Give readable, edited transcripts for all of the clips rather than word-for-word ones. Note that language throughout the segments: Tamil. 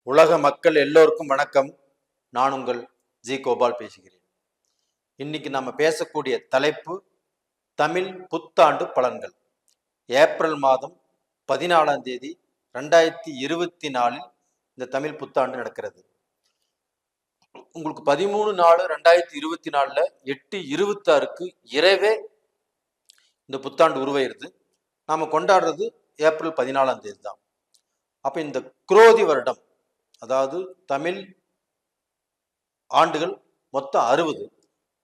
உலக மக்கள் எல்லோருக்கும் வணக்கம். நான் உங்கள் ஜி கோபால் பேசுகிறேன். இன்னைக்கு நம்ம பேசக்கூடிய தலைப்பு தமிழ் புத்தாண்டு பலன்கள். ஏப்ரல் மாதம் 14ஆம் தேதி 2024 இந்த தமிழ் புத்தாண்டு நடக்கிறது. உங்களுக்கு 13/4/2024 8/26 இரவே இந்த புத்தாண்டு உருவாயிருது. நாம கொண்டாடுறது ஏப்ரல் 14ஆம் தேதி தான். அப்ப இந்த குரோதி வருடம், அதாவது தமிழ் ஆண்டுகள் மொத்தம் 60.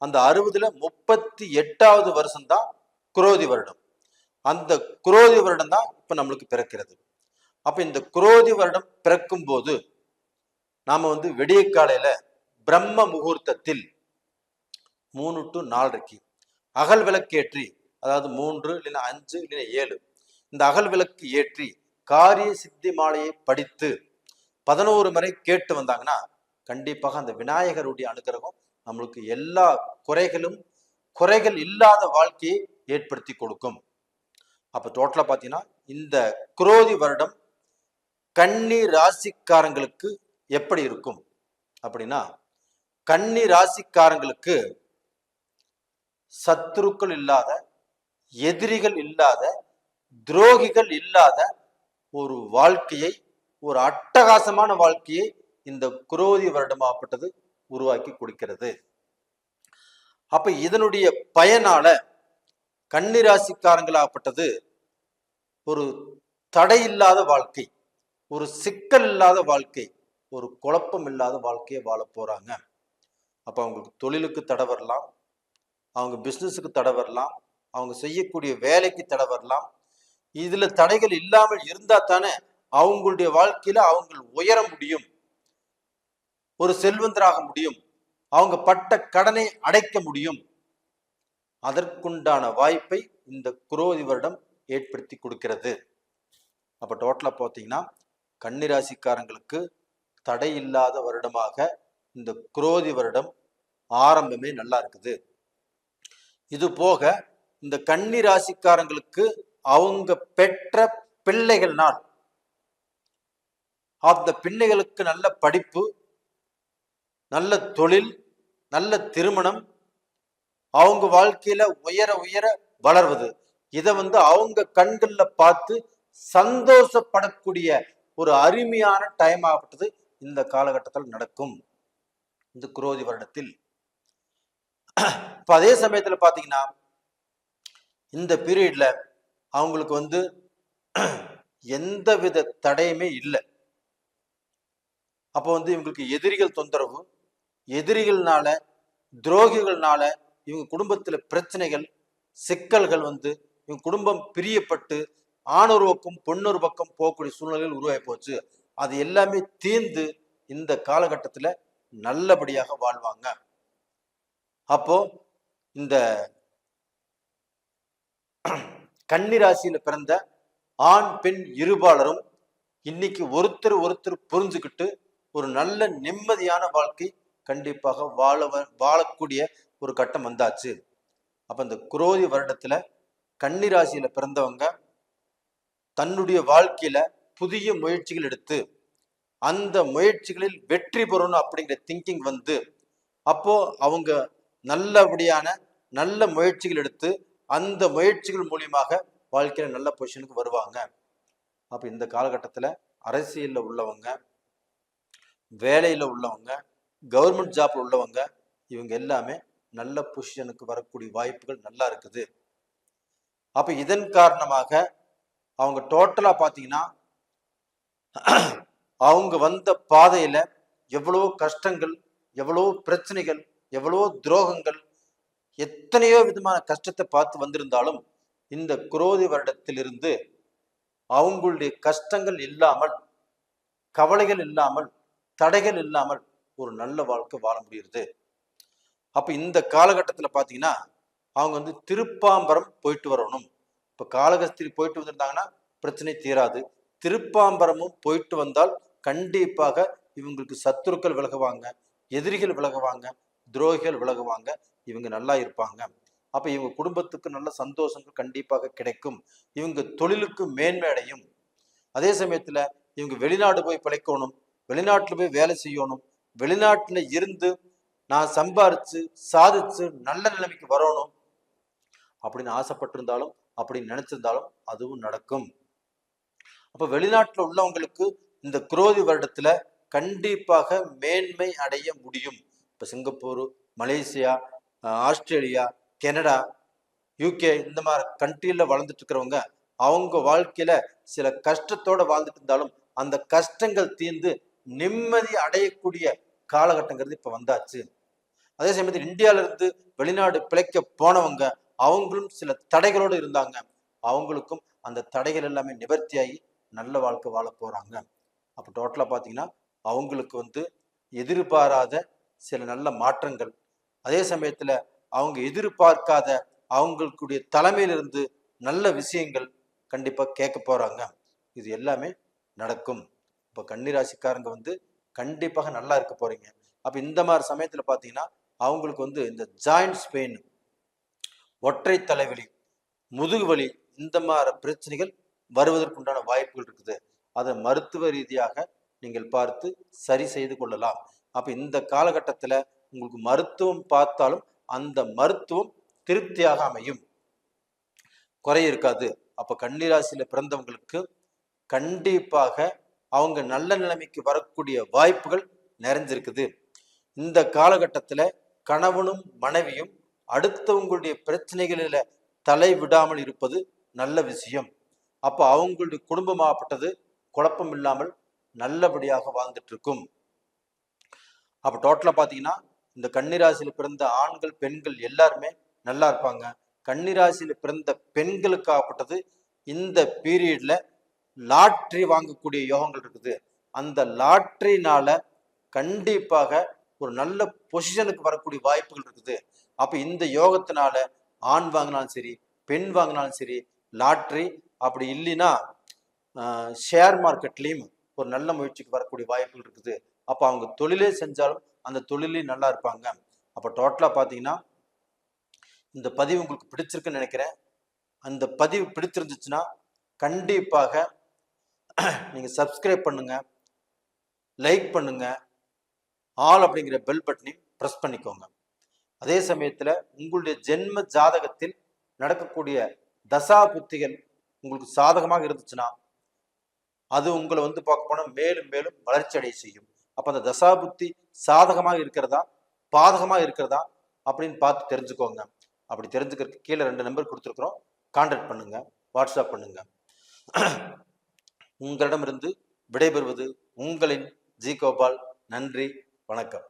அந்த 60ல 38வது வருஷம் தான் குரோதி வருடம். அந்த குரோதி வருடம் தான் இப்ப நம்மளுக்கு பிறக்கிறது. அப்ப இந்த குரோதி வருடம் பிறக்கும் போது நாம விடிய காலையில பிரம்ம முகூர்த்தத்தில் 3 to 4:30 அகல் விளக்கேற்றி, அதாவது 3 இல்லைன்னா 5 இல்லைன்னா 7 இந்த அகல் விளக்கு ஏற்றி காரிய சித்தி மாலையை படித்து 11 முறை கேட்டு வந்தாங்கன்னா கண்டிப்பாக அந்த விநாயகருடைய அனுகிரகம் நம்மளுக்கு எல்லா குறைகள் இல்லாத வாழ்க்கையை ஏற்படுத்தி கொடுக்கும். அப்ப டோட்டலா பாத்தீங்கன்னா இந்த குரோதி வருடம் கன்னி ராசிக்காரங்களுக்கு எப்படி இருக்கும் அப்படின்னா, கன்னி ராசிக்காரங்களுக்கு சத்துருக்கள் இல்லாத, எதிரிகள் இல்லாத, துரோகிகள் இல்லாத ஒரு வாழ்க்கையை, ஒரு அட்டகாசமான வாழ்க்கையை இந்த குரோதி வருடமாகப்பட்டது உருவாக்கி கொடுக்கிறது. அப்ப இதனுடைய பயனால கன்னிராசிக்காரங்களாகப்பட்டது ஒரு தடை இல்லாத வாழ்க்கை, ஒரு சிக்கல் இல்லாத வாழ்க்கை, ஒரு குழப்பம் இல்லாத வாழ்க்கையை வாழ போறாங்க. அப்ப அவங்களுக்கு தொழிலுக்கு தடை வரலாம், அவங்க பிசினஸுக்கு தடை வரலாம், அவங்க செய்யக்கூடிய வேலைக்கு தடை வரலாம். இதுல தடைகள் இல்லாமல் இருந்தா தானே அவங்களுடைய வாழ்க்கையில அவங்க உயர முடியும், ஒரு செல்வந்தராக முடியும், அவங்க பட்ட கடனை அடைக்க முடியும். அதற்குண்டான வாய்ப்பை இந்த குரோதி வருடம் ஏற்படுத்தி கொடுக்கிறது. அப்ப டோட்டலா பார்த்தீங்கன்னா கன்னிராசிக்காரங்களுக்கு தடை இல்லாத வருடமாக இந்த குரோதி வருடம் ஆரம்பமே நல்லா இருக்குது. இது போக இந்த கன்னி ராசிக்காரங்களுக்கு அவங்க பெற்ற பிள்ளைகள்னால் அந்த பிள்ளைகளுக்கு நல்ல படிப்பு, நல்ல தொழில், நல்ல திருமணம், அவங்க வாழ்க்கையில உயர உயர வளர்வது, இதை அவங்க கண்கள்ல பார்த்து சந்தோஷப்படக்கூடிய ஒரு அருமையான டைம் ஆகப்பட்டது இந்த காலகட்டத்தில் நடக்கும் இந்த குரோதி வருடத்தில். இப்ப அதே சமயத்துல பாத்தீங்கன்னா இந்த பீரியட்ல அவங்களுக்கு எந்த வித தடையுமே இல்லை. அப்போ இவங்களுக்கு எதிரிகள் தொந்தரவு, எதிரிகள்னால, துரோகிகள்னால இவங்க குடும்பத்துல பிரச்சனைகள், சிக்கல்கள் இவங்க குடும்பம் பிரியப்பட்டு ஆணொரு பக்கம் பொண்ணொரு பக்கம் போகக்கூடிய சூழ்நிலைகள் உருவாகி போச்சு. அது எல்லாமே தீர்ந்து இந்த காலகட்டத்துல நல்லபடியாக வாழ்வாங்க. அப்போ இந்த கன்னிராசியில பிறந்த ஆண் பெண் இருபாலரும் இன்னைக்கு ஒருத்தர் புரிஞ்சுக்கிட்டு ஒரு நல்ல நிம்மதியான வாழ்க்கை கண்டிப்பாக வாழக்கூடிய ஒரு கட்டம் வந்தாச்சு. அப்ப இந்த குரோதி வருடத்துல கன்னிராசியில பிறந்தவங்க தன்னுடைய வாழ்க்கையில புதிய முயற்சிகள் எடுத்து அந்த முயற்சிகளில் வெற்றி பெறணும் அப்படிங்கிற திங்கிங் அப்போ அவங்க நல்லபடியான நல்ல முயற்சிகள் எடுத்து அந்த முயற்சிகள் மூலியமாக வாழ்க்கையில நல்ல பொசிஷனுக்கு வருவாங்க. அப்ப இந்த காலகட்டத்துல அரசியல்ல உள்ளவங்க, வேலையில உள்ளவங்க, கவர்மெண்ட் ஜாப்ல உள்ளவங்க, இவங்க எல்லாமே நல்ல பொசிஷனுக்கு வரக்கூடிய வாய்ப்புகள் நல்லா இருக்குது. அப்ப இதன் காரணமாக அவங்க டோட்டலா பாத்தீங்கன்னா அவங்க வந்த பாதையில எவ்வளவோ கஷ்டங்கள், எவ்வளவோ பிரச்சனைகள், எவ்வளவோ துரோகங்கள், எத்தனையோ விதமான கஷ்டத்தை பார்த்து வந்திருந்தாலும் இந்த குரோதி வருடத்திலிருந்து அவங்களுடைய கஷ்டங்கள் இல்லாமல், கவலைகள் இல்லாமல், தடைகள் இல்லாமல் ஒரு நல்ல வாழ்க்கை வாழ முடியுது. அப்ப இந்த காலகட்டத்துல பாத்தீங்கன்னா அவங்க திருப்பாம்பரம் போயிட்டு வரணும். இப்ப காளகஸ்தி போயிட்டு வந்திருந்தாங்கன்னா பிரச்சனை தீராது. திருப்பாம்பரமும் போயிட்டு வந்தால் கண்டிப்பாக இவங்களுக்கு சத்துருக்கள் விலகுவாங்க, எதிரிகள் விலகுவாங்க, துரோகிகள் விலகுவாங்க, இவங்க நல்லா இருப்பாங்க. அப்ப இவங்க குடும்பத்துக்கு நல்ல சந்தோஷங்கள் கண்டிப்பாக கிடைக்கும். இவங்க தொழிலுக்கு மேன்மை அடையும். அதே சமயத்துல இவங்க வெளிநாடு போய் பிழைக்கணும், வெளிநாட்டுல போய் வேலை செய்யணும், வெளிநாட்டுல இருந்து நான் சம்பாரிச்சு சாதிச்சு நல்ல நிலைமைக்கு வரணும் அப்படின்னு ஆசைப்பட்டிருந்தாலும், அப்படின்னு நினைச்சிருந்தாலும் அதுவும் நடக்கும். அப்ப வெளிநாட்டுல உள்ளவங்களுக்கு இந்த குரோதி வருடத்துல கண்டிப்பாக மேன்மை அடைய முடியும். இப்ப Singapore, Malaysia, Australia, Canada, UK இந்த மாதிரி கண்ட்ரியில வளர்ந்துட்டு இருக்கிறவங்க அவங்க வாழ்க்கையில சில கஷ்டத்தோட வாழ்ந்துட்டு இருந்தாலும் அந்த கஷ்டங்கள் தீர்ந்து நிம்மதி அடையக்கூடிய காலகட்டங்கிறது இப்ப வந்தாச்சு. அதே சமயத்தில் இந்தியாவில இருந்து வெளிநாடு பிழைக்க போனவங்க அவங்களும் சில தடைகளோடு இருந்தாங்க. அவங்களுக்கும் அந்த தடைகள் எல்லாமே நிவர்த்தியாகி நல்ல வாழ்க்கை வாழ போறாங்க. அப்போ டோட்டலா பாத்தீங்கன்னா அவங்களுக்கு எதிர்பாராத சில நல்ல மாற்றங்கள், அதே சமயத்துல அவங்க எதிர்பார்க்காத அவங்களுடைய தலைமையிலிருந்து நல்ல விஷயங்கள் கண்டிப்பா கேட்க போறாங்க. இது எல்லாமே நடக்கும். இப்ப கன்னிராசிக்காரங்க கண்டிப்பாக நல்லா இருக்க போறீங்க. அப்ப இந்த மாதிரி சமயத்துல பாத்தீங்கன்னா அவங்களுக்கு இந்த ஜாயின்ட்ஸ் பெயின், ஒற்றை தலைவலி, முதுகு வலி இந்த மாதிரி பிரச்சனைகள் வருவதற்குண்டான வாய்ப்புகள் இருக்குது. அதை மருத்துவ ரீதியாக நீங்கள் பார்த்து சரி செய்து கொள்ளலாம். அப்ப இந்த காலகட்டத்துல உங்களுக்கு மருத்துவம் பார்த்தாலும் அந்த மருத்துவம் திருப்தியாக அமையும், குறை இருக்காது. அப்ப கன்னிராசியில பிறந்தவங்களுக்கு கண்டிப்பாக அவங்க நல்ல நிலைமைக்கு வரக்கூடிய வாய்ப்புகள் நிறைஞ்சிருக்குது. இந்த காலகட்டத்துல கணவனும் மனைவியும் அடுத்தவங்களுடைய பிரச்சனைகளில தலை விடாமல் இருப்பது நல்ல விஷயம். அப்ப அவங்களுடைய குடும்பமாகப்பட்டது குழப்பம் இல்லாமல் நல்லபடியாக வாழ்ந்துட்டு இருக்கும். அப்ப டோட்டலா பாத்தீங்கன்னா இந்த கன்னிராசியில பிறந்த ஆண்கள் பெண்கள் எல்லாருமே நல்லா இருப்பாங்க. கன்னிராசியில பிறந்த பெண்களுக்காகப்பட்டது இந்த பீரியட்ல லாட்ரி வாங்கக்கூடிய யோகங்கள் இருக்குது. அந்த லாட்ரினால கண்டிப்பாக ஒரு நல்ல பொசிஷனுக்கு வரக்கூடிய வாய்ப்புகள் இருக்குது. அப்ப இந்த யோகத்தினால ஆண் வாங்கினாலும் சரி பெண் வாங்கினாலும் சரி லாட்ரி, அப்படி இல்லைன்னா ஷேர் மார்க்கெட்லயும் ஒரு நல்ல முயற்சிக்கு வரக்கூடிய வாய்ப்புகள் இருக்குது. அப்ப அவங்க தொழிலே செஞ்சாலும் அந்த தொழிலையும் நல்லா இருப்பாங்க. அப்ப டோட்டலா பாத்தீங்கன்னா இந்த பதிவு உங்களுக்கு பிடிச்சிருக்குன்னு நினைக்கிறேன். அந்த பதிவு பிடிச்சிருந்துச்சுன்னா கண்டிப்பாக நீங்க சப்ஸ்கிரைப் பண்ணுங்க, லைக் பண்ணுங்க, ஆல் அப்படிங்கிற பெல் பட்டனையும் பிரஸ் பண்ணிக்கோங்க. அதே சமயத்துல உங்களுடைய ஜென்ம ஜாதகத்தில் நடக்கக்கூடிய தசா புத்திகள் உங்களுக்கு சாதகமாக இருந்துச்சுன்னா அது உங்களை பார்க்க போனா மேலும் மேலும் வளர்ச்சி அடைய செய்யும். அப்ப அந்த தசா புத்தி சாதகமாக இருக்கிறதா பாதகமாக இருக்கிறதா அப்படின்னு பார்த்து தெரிஞ்சுக்கோங்க. அப்படி தெரிஞ்சுக்கிறதுக்கு கீழே 2 நம்பர் கொடுத்துருக்குறோம், கான்டாக்ட் பண்ணுங்க, வாட்ஸ்அப் பண்ணுங்க. உங்களிடமிருந்து விடைபெறுவது உங்களின் ஜி கோபால். நன்றி, வணக்கம்.